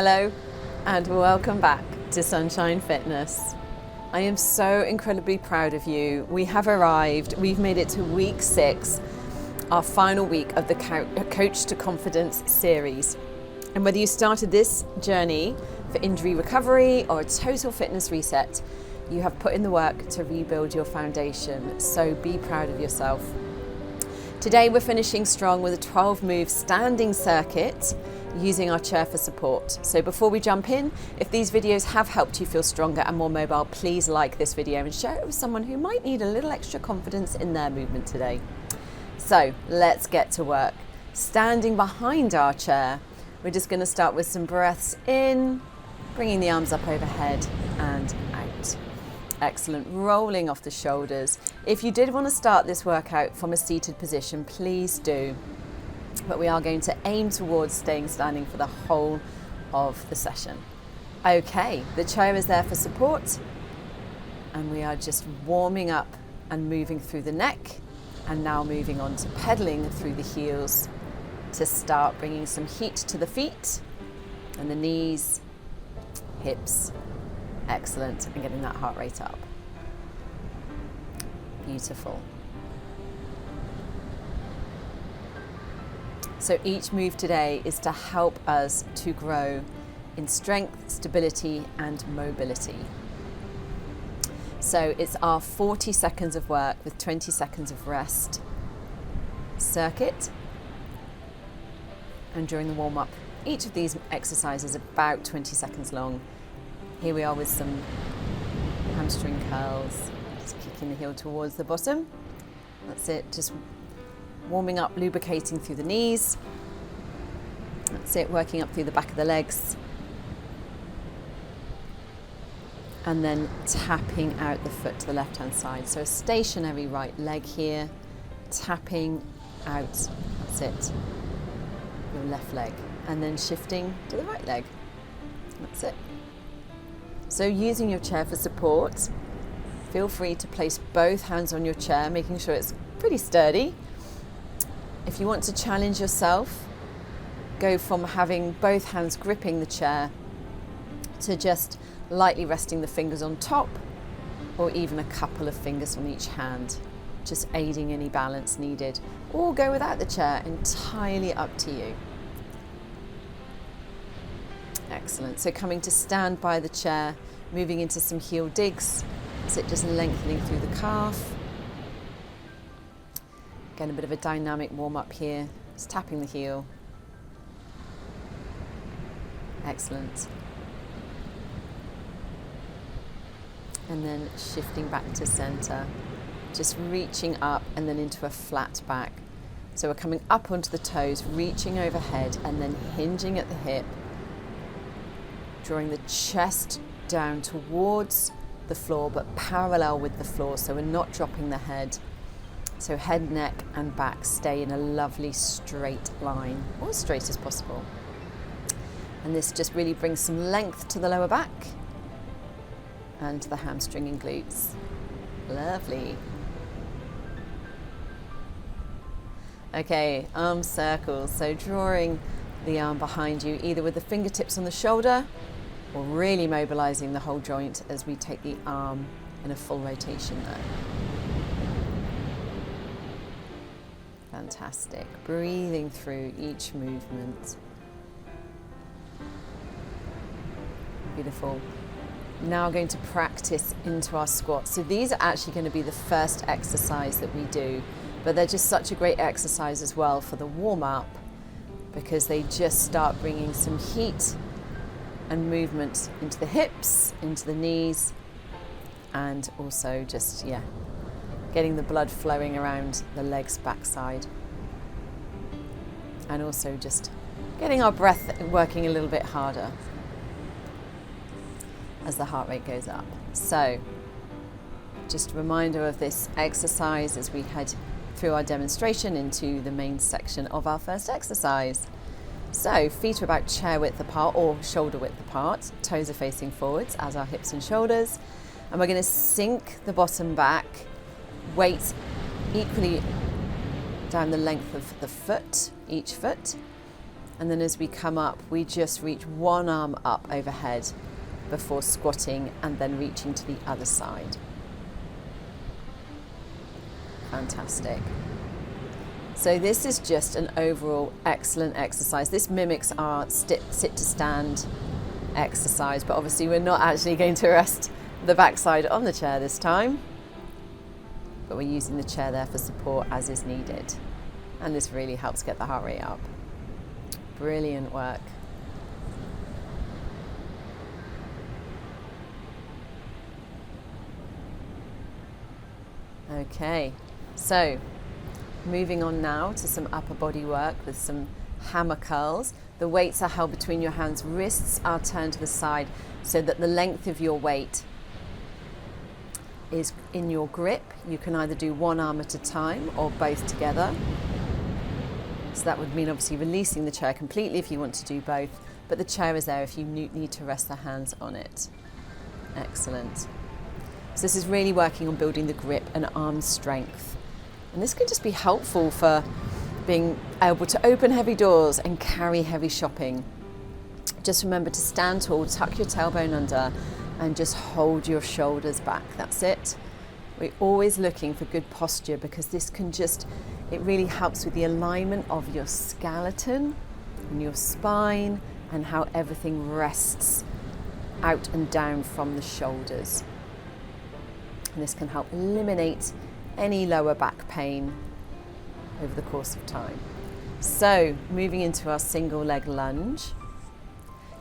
Hello and welcome back to Sunshine Fitness. I am so incredibly proud of you. We have arrived, we've made it to week 6, our final week of the Coach to Confidence series. And whether you started this journey for injury recovery or a total fitness reset, you have put in the work to rebuild your foundation. So be proud of yourself. Today we're finishing strong with a 12-move standing circuit using our chair for support. So before we jump in, if these videos have helped you feel stronger and more mobile, please like this video and share it with someone who might need a little extra confidence in their movement today. So let's get to work. Standing behind our chair, we're just going to start with some breaths in, bringing the arms up overhead and out. Excellent, rolling off the shoulders. If you did want to start this workout from a seated position, please do. But we are going to aim towards staying standing for the whole of the session. Okay, the chair is there for support, and we are just warming up and moving through the neck, and now moving on to pedaling through the heels to start bringing some heat to the feet and the knees, hips. Excellent, and getting that heart rate up. Beautiful. So each move today is to help us to grow in strength, stability, and mobility. So it's our 40 seconds of work with 20 seconds of rest circuit. And during the warm-up, each of these exercises is about 20 seconds long. Here we are with some hamstring curls, just kicking the heel towards the bottom. That's it, just warming up, lubricating through the knees. That's it, working up through the back of the legs. And then tapping out the foot to the left-hand side. So a stationary right leg here, tapping out, that's it, your left leg. And then shifting to the right leg, that's it. So using your chair for support, feel free to place both hands on your chair, making sure it's pretty sturdy. If you want to challenge yourself, go from having both hands gripping the chair to just lightly resting the fingers on top, or even a couple of fingers on each hand, just aiding any balance needed. Or go without the chair, entirely up to you. Excellent. So coming to stand by the chair, moving into some heel digs. So just lengthening through the calf. Again, a bit of a dynamic warm up here. Just tapping the heel. Excellent. And then shifting back to center. Just reaching up and then into a flat back. So we're coming up onto the toes, reaching overhead and then hinging at the hip. Drawing the chest down towards the floor, but parallel with the floor, so we're not dropping the head. So head, neck, and back stay in a lovely straight line, or as straight as possible. And this just really brings some length to the lower back and to the hamstring and glutes. Lovely. Okay, arm circles. So drawing the arm behind you, either with the fingertips on the shoulder, or really mobilizing the whole joint as we take the arm in a full rotation there. Fantastic. Breathing through each movement. Beautiful. Now going to practice into our squats. So these are actually going to be the first exercise that we do, but they're just such a great exercise as well for the warm-up, because they just start bringing some heat and movement into the hips, into the knees, and also just, getting the blood flowing around the legs backside. And also just getting our breath working a little bit harder as the heart rate goes up. So just a reminder of this exercise as we head through our demonstration into the main section of our first exercise. So feet are about chair width apart or shoulder width apart, toes are facing forwards as our hips and shoulders, and we're going to sink the bottom back, weight equally down the length of the foot, each foot, And then as we come up, we just reach one arm up overhead before squatting and then reaching to the other side. Fantastic. So this is just an overall excellent exercise. This mimics our sit to stand exercise, but obviously we're not actually going to rest the backside on the chair this time, but we're using the chair there for support as is needed. And this really helps get the heart rate up. Brilliant work. Okay, so moving on now to some upper body work with some hammer curls. The weights are held between your hands, wrists are turned to the side so that the length of your weight is in your grip. You can either do one arm at a time or both together. So that would mean obviously releasing the chair completely if you want to do both, but the chair is there if you need to rest the hands on it. Excellent. So this is really working on building the grip and arm strength. And this can just be helpful for being able to open heavy doors and carry heavy shopping. Just remember to stand tall, tuck your tailbone under, and just hold your shoulders back. That's it. We're always looking for good posture because this can it really helps with the alignment of your skeleton and your spine and how everything rests out and down from the shoulders. And this can help eliminate any lower back pain over the course of time. So moving into our single leg lunge.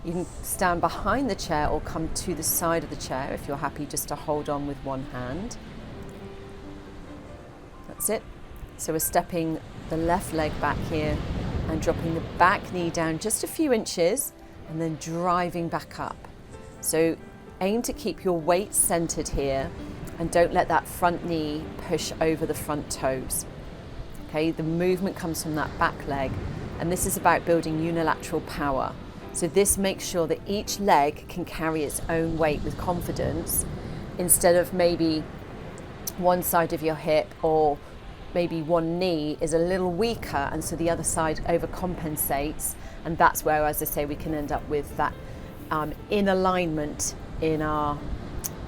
You can stand behind the chair or come to the side of the chair if you're happy just to hold on with one hand. That's it. So we're stepping the left leg back here and dropping the back knee down just a few inches and then driving back up. So aim to keep your weight centered here and don't let that front knee push over the front toes. Okay, the movement comes from that back leg, and this is about building unilateral power. So this makes sure that each leg can carry its own weight with confidence instead of maybe one side of your hip or maybe one knee is a little weaker and so the other side overcompensates, and that's where, as I say, we can end up with that in alignment in our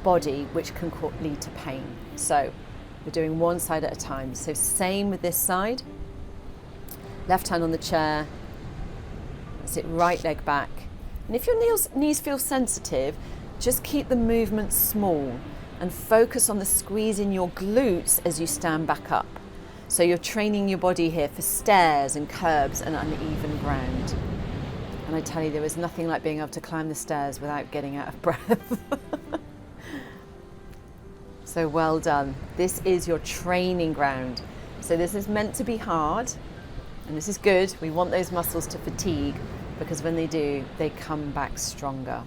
body, which can lead to pain. So we're doing one side at a time. So same with this side. Left hand on the chair. That's it, right leg back. And if your knees feel sensitive, just keep the movement small and focus on the squeeze in your glutes as you stand back up. So you're training your body here for stairs and curbs and uneven ground. And I tell you, there is nothing like being able to climb the stairs without getting out of breath. So well done. This is your training ground. So this is meant to be hard, and this is good. We want those muscles to fatigue because when they do, they come back stronger.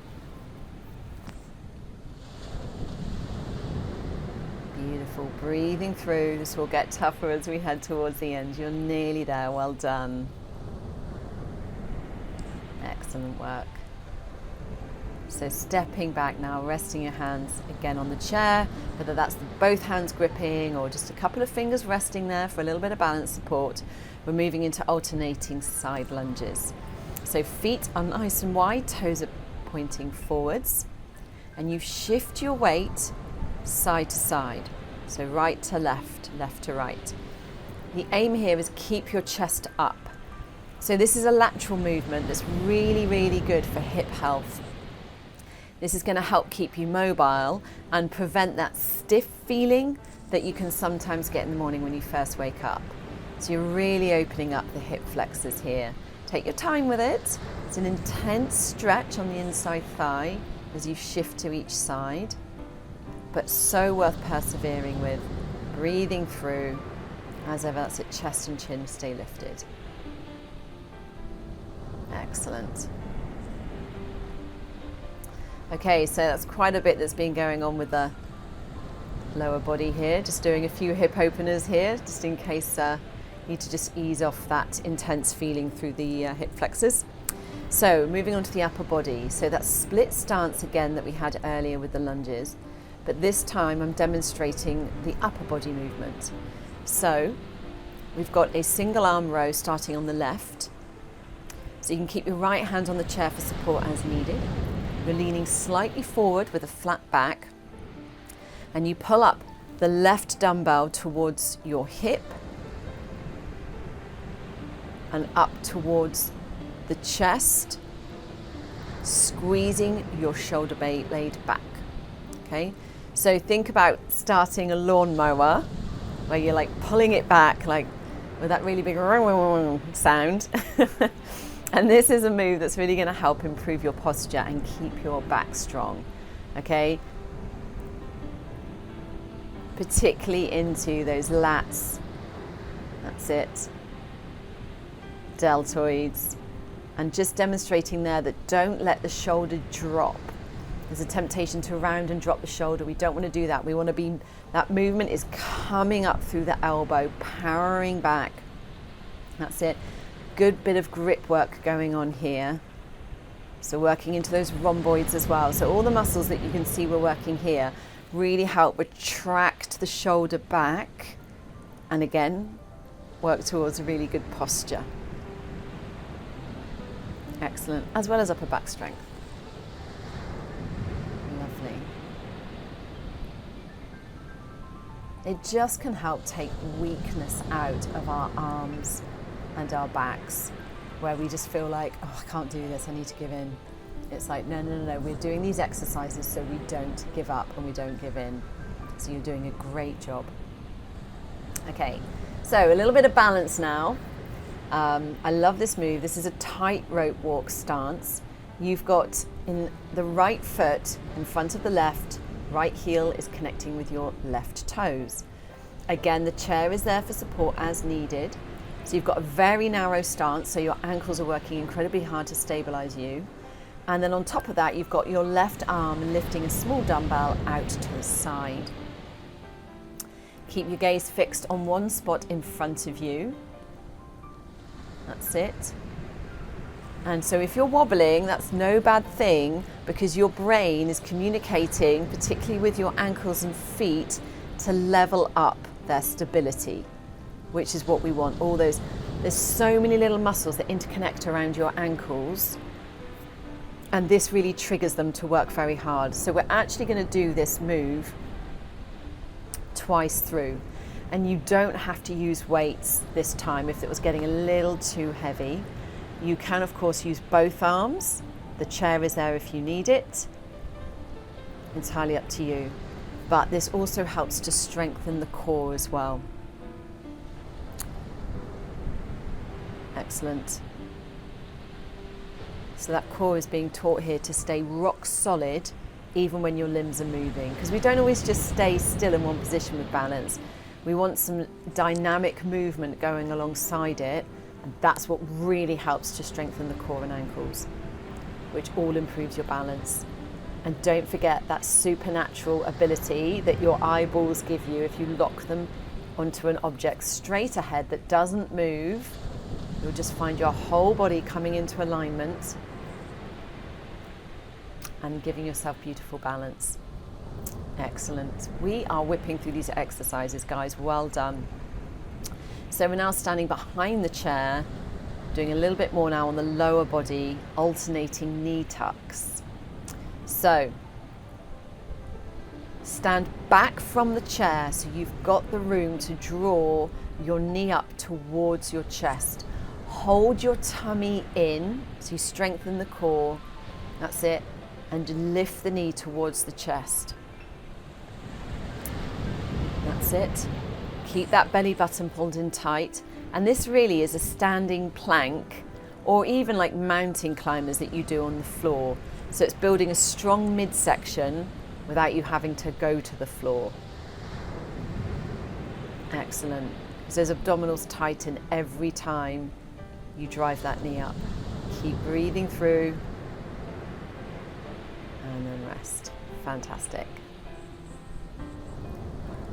Beautiful. Breathing through. This will get tougher as we head towards the end. You're nearly there. Well done. Excellent work. So stepping back now, resting your hands again on the chair, whether that's both hands gripping or just a couple of fingers resting there for a little bit of balance support. We're moving into alternating side lunges. So feet are nice and wide, toes are pointing forwards, and you shift your weight side to side. So right to left, left to right. The aim here is keep your chest up. So this is a lateral movement that's really, really good for hip health. This is going to help keep you mobile and prevent that stiff feeling that you can sometimes get in the morning when you first wake up. So you're really opening up the hip flexors here. Take your time with it. It's an intense stretch on the inside thigh as you shift to each side, but so worth persevering with. Breathing through. As ever, that's it, chest and chin stay lifted. Excellent. Okay, so that's quite a bit that's been going on with the lower body here. Just doing a few hip openers here, just in case you need to just ease off that intense feeling through the hip flexors. So moving on to the upper body. So that split stance again that we had earlier with the lunges, but this time I'm demonstrating the upper body movement. So we've got a single arm row starting on the left. So you can keep your right hand on the chair for support as needed. You're leaning slightly forward with a flat back, and you pull up the left dumbbell towards your hip and up towards the chest, squeezing your shoulder blade back. Okay, so think about starting a lawnmower where you're like pulling it back, like with that really big sound. And this is a move that's really going to help improve your posture and keep your back strong. Okay, particularly into those lats. That's it. Deltoids. And just demonstrating there that don't let the shoulder drop. There's a temptation to round and drop the shoulder. We don't want to do that. We want to be, that movement is coming up through the elbow, powering back. That's it. Good bit of grip work going on here. So working into those rhomboids as well. So all the muscles that you can see we're working here really help retract the shoulder back. And again, work towards a really good posture. Excellent, as well as upper back strength. Lovely. It just can help take weakness out of our arms and our backs, where we just feel like, oh, I can't do this, I need to give in. It's like, no, we're doing these exercises so we don't give up and we don't give in. So you're doing a great job. Okay, so a little bit of balance now. I love this move. This is a tightrope walk stance. You've got in the right foot in front of the left, right heel is connecting with your left toes. Again, the chair is there for support as needed. So you've got a very narrow stance, so your ankles are working incredibly hard to stabilize you. And then on top of that, you've got your left arm lifting a small dumbbell out to the side. Keep your gaze fixed on one spot in front of you. That's it. And so if you're wobbling, that's no bad thing, because your brain is communicating, particularly with your ankles and feet, to level up their stability, which is what we want. All those, there's so many little muscles that interconnect around your ankles, and this really triggers them to work very hard. So we're actually going to do this move twice through. And you don't have to use weights this time if it was getting a little too heavy. You can, of course, use both arms. The chair is there if you need it. Entirely up to you. But this also helps to strengthen the core as well. Excellent. So that core is being taught here to stay rock solid even when your limbs are moving. Because we don't always just stay still in one position with balance. We want some dynamic movement going alongside it, and that's what really helps to strengthen the core and ankles, which all improves your balance. And don't forget that supernatural ability that your eyeballs give you if you lock them onto an object straight ahead that doesn't move. You'll just find your whole body coming into alignment and giving yourself beautiful balance. Excellent. We are whipping through these exercises, guys. Well done. So we're now standing behind the chair, doing a little bit more now on the lower body, alternating knee tucks. So stand back from the chair so you've got the room to draw your knee up towards your chest. Hold your tummy in so you strengthen the core. That's it. And lift the knee towards the chest. That's it. Keep that belly button pulled in tight. And this really is a standing plank, or even like mountain climbers that you do on the floor. So it's building a strong midsection without you having to go to the floor. Excellent. So those abdominals tighten every time you drive that knee up. Keep breathing through. And then rest. Fantastic.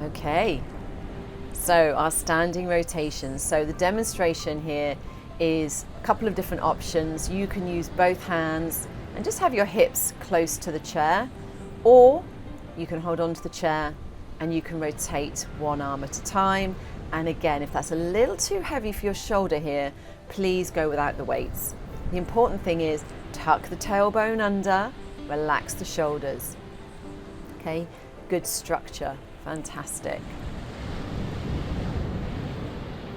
Okay, so our standing rotations. So the demonstration here is a couple of different options. You can use both hands and just have your hips close to the chair, or you can hold on to the chair and you can rotate one arm at a time. And again, if that's a little too heavy for your shoulder here, please go without the weights. The important thing is tuck the tailbone under, relax the shoulders. Okay, good structure, fantastic.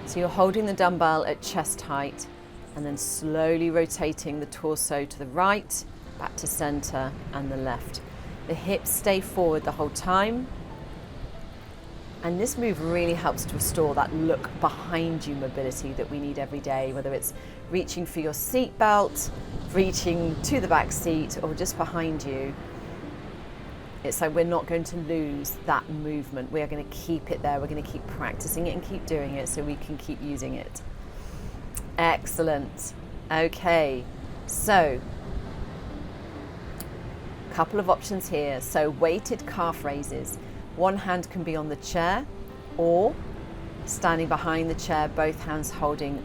So you're holding the dumbbell at chest height and then slowly rotating the torso to the right, back to center and the left. The hips stay forward the whole time. And this move really helps to restore that look behind you mobility that we need every day, whether it's reaching for your seat belt, reaching to the back seat, or just behind you. It's like we're not going to lose that movement. We are going to keep it there. We're going to keep practicing it and keep doing it so we can keep using it. Excellent. Okay, so a couple of options here. So weighted calf raises. One hand can be on the chair or standing behind the chair, both hands holding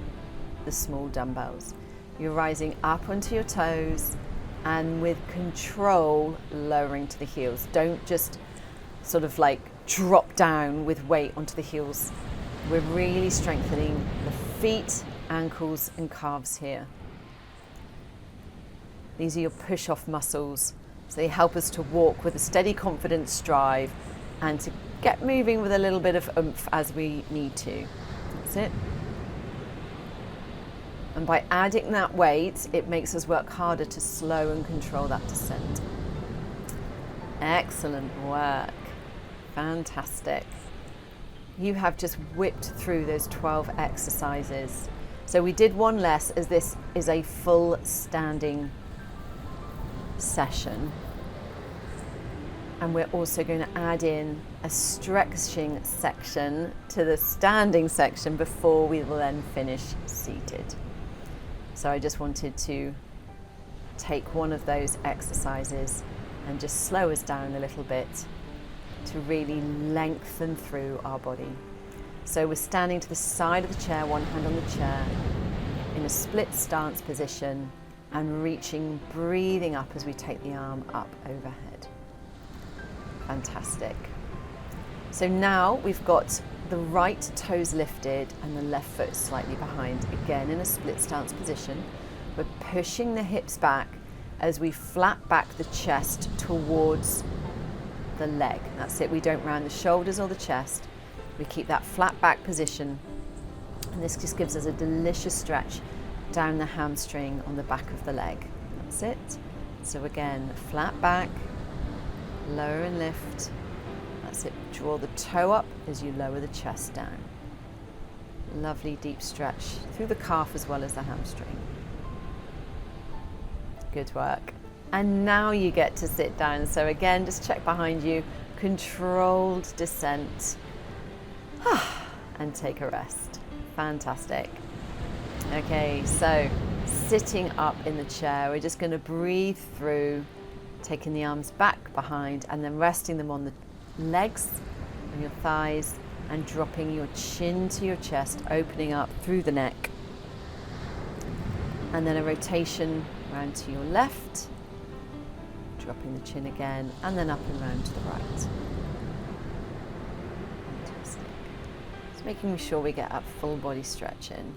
the small dumbbells. You're rising up onto your toes and with control lowering to the heels. Don't just sort of like drop down with weight onto the heels. We're really strengthening the feet, ankles and calves here. These are your push-off muscles. So they help us to walk with a steady, confident stride and to get moving with a little bit of oomph as we need to. That's it. And by adding that weight, it makes us work harder to slow and control that descent. Excellent work. Fantastic. You have just whipped through those 12 exercises. So we did one less, as this is a full standing session. And we're also going to add in a stretching section to the standing section before we will then finish seated. So I just wanted to take one of those exercises and just slow us down a little bit to really lengthen through our body. So we're standing to the side of the chair, one hand on the chair, in a split stance position and reaching, breathing up as we take the arm up overhead. Fantastic. So now we've got the right toes lifted and the left foot slightly behind, again in a split stance position. We're pushing the hips back as we flat back the chest towards the leg. That's it, we don't round the shoulders or the chest. We keep that flat back position, and this just gives us a delicious stretch down the hamstring on the back of the leg. That's it. So again, flat back, lower and lift. That's it. Draw the toe up as you lower the chest down. Lovely deep stretch through the calf as well as the hamstring. Good work. And now you get to sit down. So again, just check behind you. Controlled descent. And take a rest. Fantastic. Okay, so sitting up in the chair, we're just going to breathe through, taking the arms back behind and then resting them on the legs and your thighs and dropping your chin to your chest, opening up through the neck. And then a rotation round to your left, dropping the chin again, and then up and round to the right. Fantastic. Just making sure we get that full body stretch in.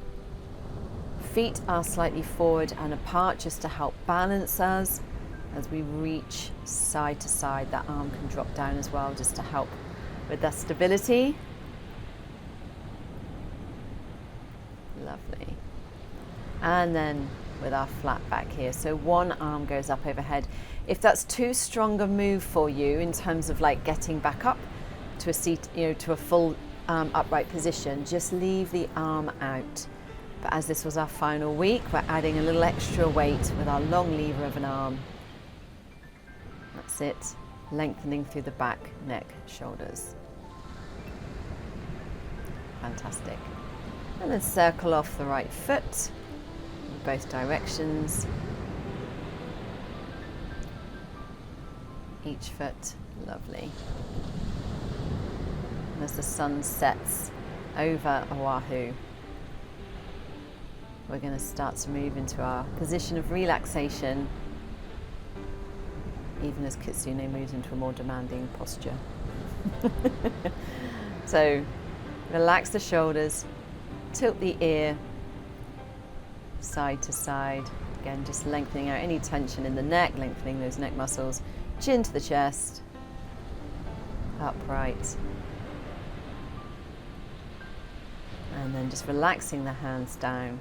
Feet are slightly forward and apart just to help balance us as we reach side to side. That arm can drop down as well just to help with that stability. Lovely. And then with our flat back here. So one arm goes up overhead. If that's too strong a move for you in terms of like getting back up to a seat, to a full upright position, just leave the arm out. But as this was our final week, we're adding a little extra weight with our long lever of an arm. That's it, lengthening through the back, neck, shoulders. Fantastic. And then circle off the right foot in both directions. Each foot, lovely. And as the sun sets over Oahu, we're going to start to move into our position of relaxation, even as Kitsune moves into a more demanding posture. So relax the shoulders, tilt the ear side to side, Again, just lengthening out any tension in the neck, lengthening those neck muscles, chin to the chest, upright. And then just relaxing the hands down.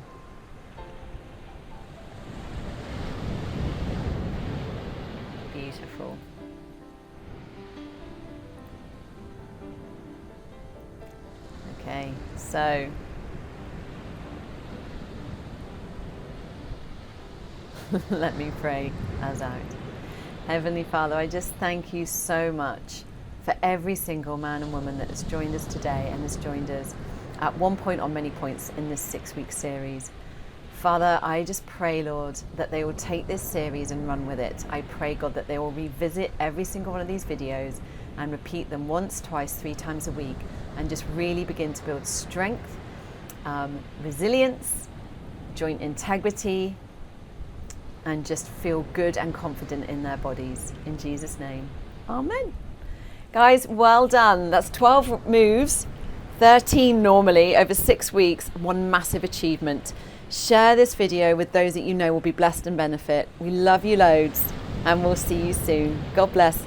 Beautiful. Okay, so let me pray us out. Heavenly Father, I just thank you so much for every single man and woman that has joined us today and has joined us at one point or many points in this 6-week series. Father, I just pray, Lord, that they will take this series and run with it. I pray, God, that they will revisit every single one of these videos and repeat them once, twice, 3 times a week, and just really begin to build strength, resilience, joint integrity, and just feel good and confident in their bodies. In Jesus' name, amen. Guys, well done. That's 12 moves, 13 normally over 6 weeks, one massive achievement. Share this video with those that you know will be blessed and benefit. We love you loads, and we'll see you soon. God bless.